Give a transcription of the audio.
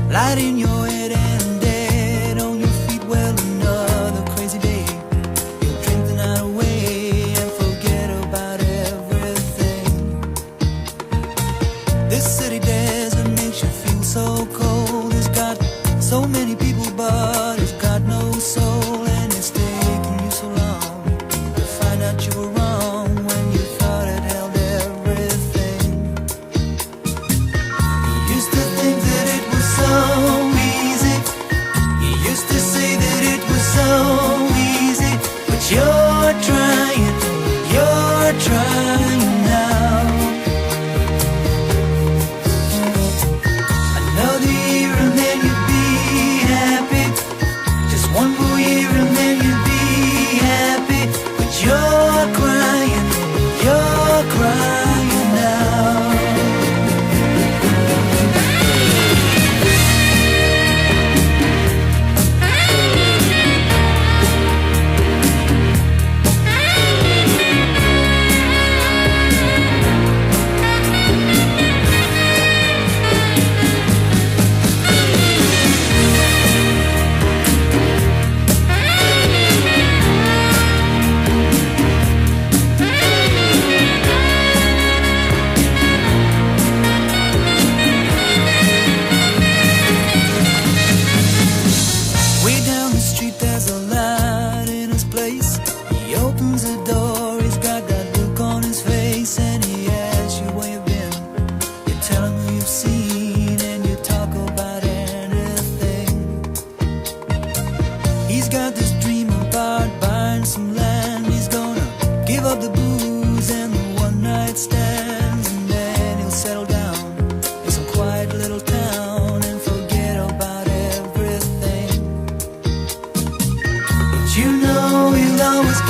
light in your head and dead on your feet. Well, another crazy day. You'll drink the night away and forget about everything. This city desert makes you feel so cold. It's got so many people, but it's got no soul. And it's taken you so long to find out you were wrong when you thought it held everything. You used to think that it was so easy. You used to say that it was so easy. But you're trying now. Another year and then you'd be happy. Just one more year and then you'd be happy. But you're crying now. Way down the street there's a light in his place. He opens the door, he's got that look on his face, and he asks you where you've been. You tell him who you've seen, and you talk about anything. He's got this dream about buying some land. He's gonna give up the booze and the one night stands, and then he'll settle down in some quiet little town and forget about everything. But you know he'll always